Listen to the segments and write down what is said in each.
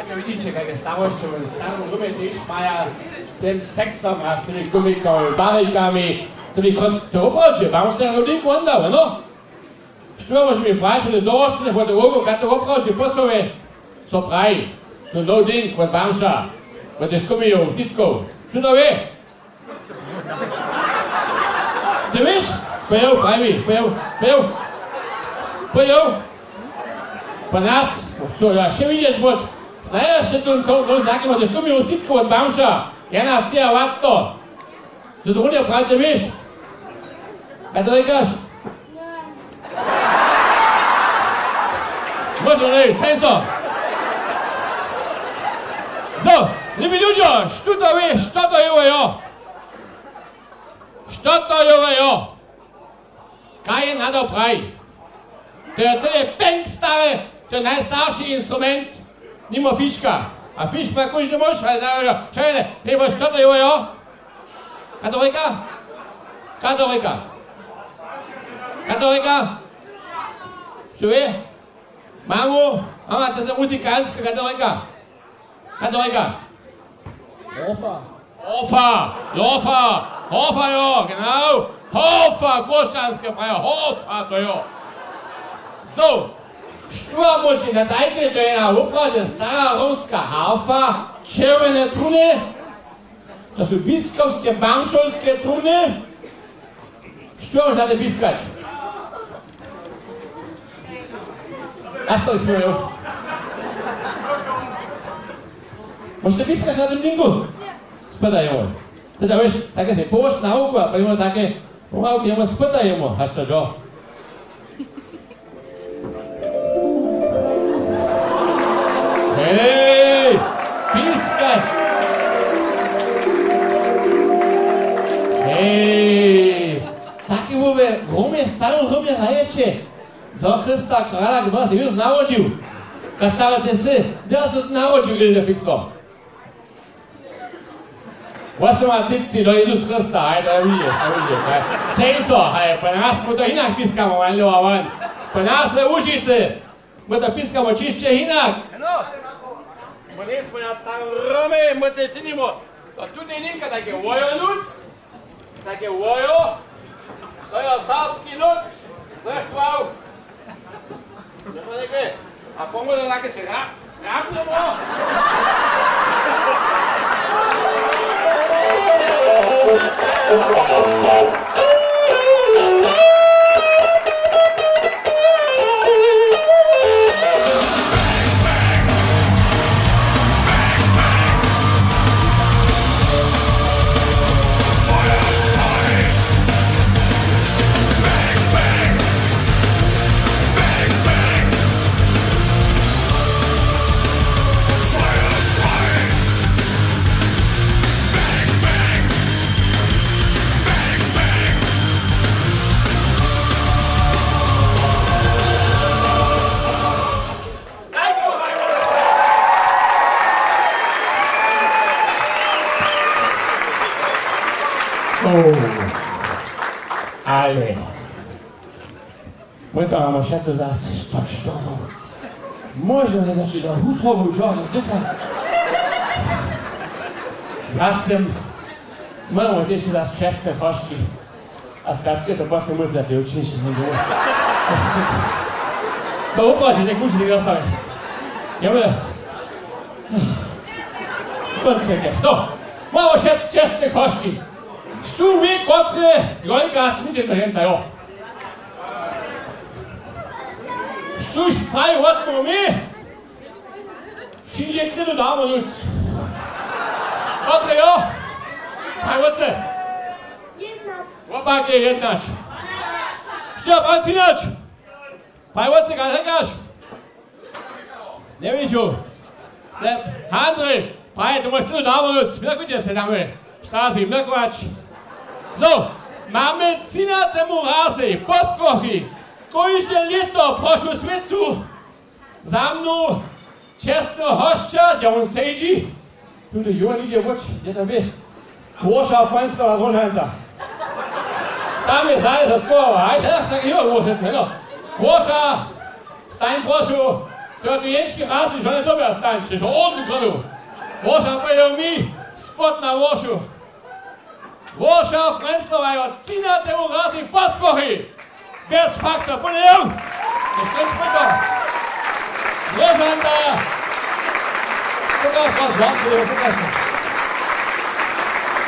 Kako vidíte, kakve starosti, starú rumieť maja tým sexom a s tými gumikami, barikami, tými to oproče, vám ste na rodinku ondal, no? Što môže mi práť, že doštine po to ruku, kad to oproče poslove, co prají, to loading od bamša, od tých gumijov, titkov, čo to vie? Ty víš? Pojev, praj mi, pojev. Po nás, čo ja še vidieť buď, znaš tu zakým od tých gumijov, titkov od bamša, Jana, cija, vacto. To sa unia pravde, víš? Kaj to rekáš? Možno ne, senso. So, libi ľudia, što to vieš, što to je jo? Što to je jo? Kaj je nado pravi? To je celé penk stare, to je najstarší instrument, mimo fiška. A fiš pa kuž ne možeš, ali da, čajne, evo što to je jo? Kaj to reka? Kaj to reka? Kaj to reka? Što je? Mamu, mama, to je muzikalska, kaj to reka? Kaj to reka? Hofa, jo, genau. Hofa, großstanske praja, hofa, to jo. So, što možeš na tajke, to je na upraže stara romska harfa, červene trune, to su biskovske, bamšovske trune. Što možeš na te biskač? Nastavi smo jo. Možete biskač na tem dinku? Spadajo. Teda veš, také se poš na uku a pa imamo také pomalky, imamo spadajo, až to jo. Hej, piskaj! Hej, taký vôbe, Rómie starú Rómie raječe. Do Krista kráľa, kdo sa just narodil. Ka starate si, kde sa narodil, Lilde Fixo? 38 do Jezus Krista, hej, to vidíš, hej. Senso, hej, po nás po to inak piskamo, manľova van. Po nás sme Užice, po to piskamo čišće inak. Bo nismo na starom Rome, mo se činimo, to tu ne nikad také vojo ľud, také vojo, to je sarský ľud, zrchval. Nebo nekde, a pomožu také si rábnemo. Ale my to máme všetci zase stočtovú. Možno ne dači da hutrovú džonu ducha. Ja sam imamo tieši zase čestne hošči. A skaske to posle musia ti učiniš ne dole. To uplači nek učiti glasove. Jome. Konceke. To. Imamo všetci čestne hošči. Što vi kotre Jolka smite to jenca, jo? Štuž pravi odmo mi? Všinže klidu damo ľud. Kotre, jo? Pravi odce? Jednač. Opak je jednač. Što pravi cinač? Pravi odce, kaj rekáš? Nevidžu. Slep. Andrej, pravi, tu môž klidu damo ľud. Mlekujte se dáme. Štázi, mlekovač. So, máme cinatému rázy, posprochy, kojížde leto prošu svicu, za mnou čestného hošťa, kde on sedí. Tuto Johan ide voč, kde tam je? Kôša Franskova z Honhanta. Tam je zále za skoro, aj tak jo, no. Kôša, staň prošu, To je jenčki razli, što ne dobija stanište, što odlu gradu. Voša pojde u mi, spot na vošu. Voša Frenzlova je od cinate u raznih paspohi. Bez faksa, pojde evo. Ne škreći pojde. Voša da... Pokaż vas vlacu, pokaż vas.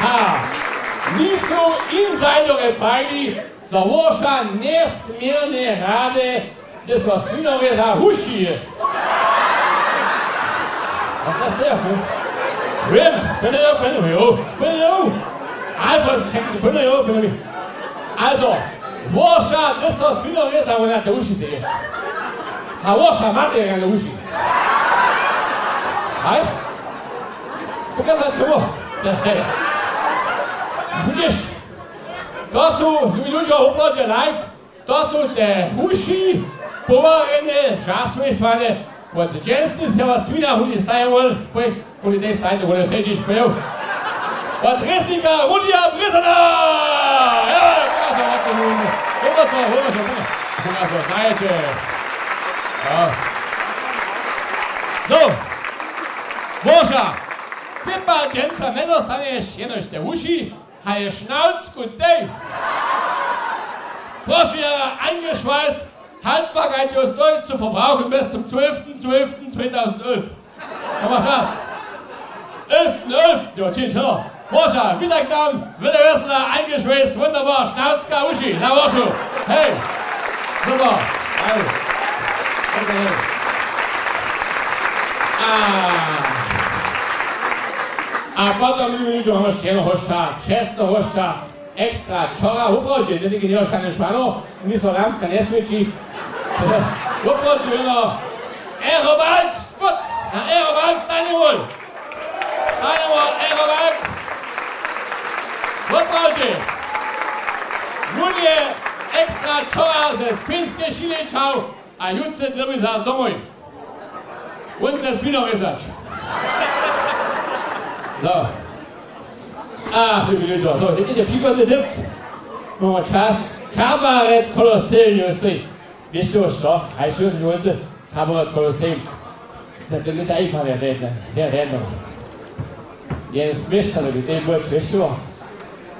Ha, nisu insajdere pajli, za voša nesmjerne rade, gdje so svinoreza huši. Was ist das der? Wim, bin ich Also, Wascha, das ist was wieder ist, aber nicht der Uschi sehe. Ha Wascha, macht ihr keine Uschi. Hi? Du kannst das gemacht. Budisch. Das so, du willst auch hochplatzen live. Das so der Uschi, Bohrene, Jasmiswane. Вот честно, я вас видел, вы стояли, вы не стоите, вы сидите, понял? Вот резника, вот я обрезана! Я показываю, знаете. So, Wascha, ty palczęca nie dostaniesz jenoś te uszy, a je Schnauz gut day. Proszę, eingeschweißt, Haltbarkeit just Deutsch zu verbrauchen bis zum 12.12.2011. Was das? 11.11. Ja, tschüss, ja. Wascha, Wiedergaben, Willersler, eingeschweißt, wunderbar, Schnauzka, Uschi, na Wascha. Hey, super. Also, okay. A potem ludzie mamy ścieno hoszcza, czesno hoszcza, ekstra czora, uprodzie, nie tylko nie oszczane szwano, nie są lampka, nie świeci. Uprodzie, no, Aerobank, spot, na Aerobank stanie wol. Stanie wol, Aerobank. Uprodzie. Ludzie, ekstra czora ze finskie Chile, ciao, a jutce drby zaraz domoj. Und ze swino wyznacz. So. Liebe Leute, so, das ist der Pieper Dip. Machen wir Czas. Kabarett Kolosseum, Justri. Bist du da? Heißt du, die Wolze? Kabarett Kolosseum. Das ist nicht einfach, der Redner. Jens Misch hat mit dem Wort, weißt du?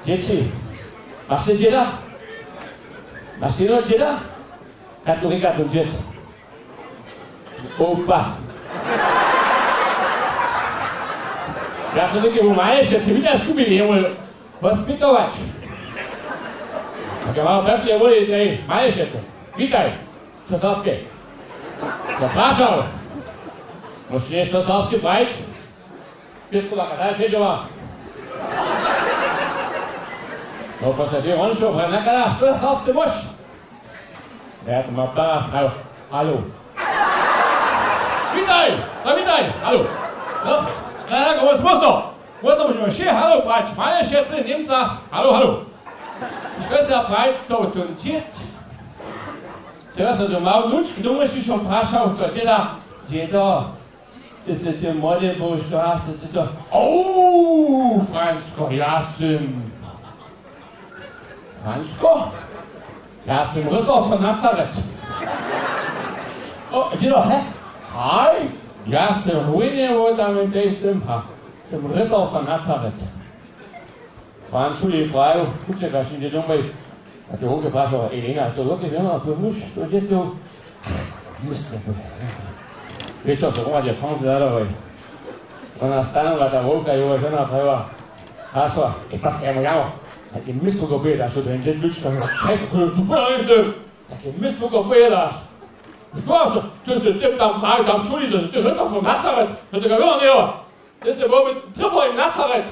Dzieci. Machst du Jeda? Machst du noch Jeda? Hat du Rikat und Jet? Opa. Ja sam neki umaješ, ti vidja skupili, jemo vaspitovač. Tako malo preplije voli, ej, maješece, vitaj, što saske. Zaprašal. Možeš nešto saske pravić? Piskova, kada je sjeđova? No pa se ti onšo, pa nekada, što da saske moš? Ja to ma para, halo. Witaj, no witaj, halo. No. Tak, was muss noch? Hallo, Breitsch, meine Schätze, Niemsach, hallo. Ich weiß ja, Breitsch, so tuntiert. Du hast also mal Lutsch, du musst dich schon Praschau, jeder, das ist der Model, wo ich da hast, oh, Franzko, Jassim. Franzko? Jassim, Ritter von Nazareth. Oh, jeder, hä? Hi. Ja, zum Winnie wohl damit zum Ritter von Nazareth. Fahren Schule Brau, guck dir gleich in die Nummer. Hat die hochgebracht, aber Elena, du wirklich, ja, du musst, du jetzt, du musst nicht. Weet je wat, zo je Frans daar hoor. Dan staan we daar ook, joh, dan heb je Haswa, ik pas helemaal jou. Dat je misbruik op je daar, zo dat je dit kan schrijven, super is het. Dat je misbruik op je daar. Dus was tussen dit dan uit dan Schule, de Ritter van Nazareth, dat ik gewoon niet hoor. Dat is wel met trippel in Nazareth.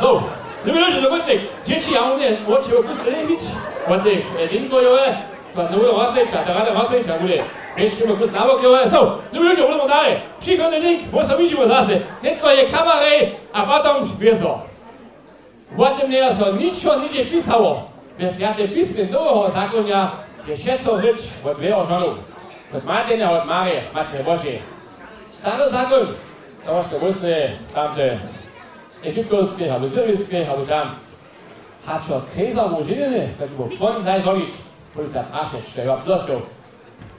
So, liebe Leute, da wird nicht. Dzieci, ja, on je, oči, opustili, вот их, Linko, joje, pa nové rozliča, da rade rozliča, bude. Ještě kus návok, joje, so, liebe Leute, budeme dalej. Příchodný link, mo se vidíme zase. Netko je kabaret, a potom vězo. Potem nie so ničo nič pisalo. Bez jate pismy nového zákonia je všetko řeč od dvého žonu. Od Martina, od Márie, Matče Boží. Starý zákon, to už to vůstuje, tam, kde z egiptovskej, alebo z syrijskej, alebo tam. A čo Cezar bol židený, takže bol plný zajzolič, boli sa prašeť, čo je obdosťou.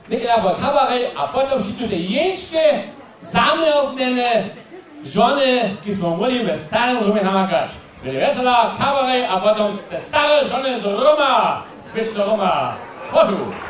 Niekedy bol kabaret a potom si tu tie jenčke zamrznené žony, ki smo mogli v starem Rume namakać. Byli vesela, kabaret a potom te stare žony z Ruma, z Ruma. Prošu.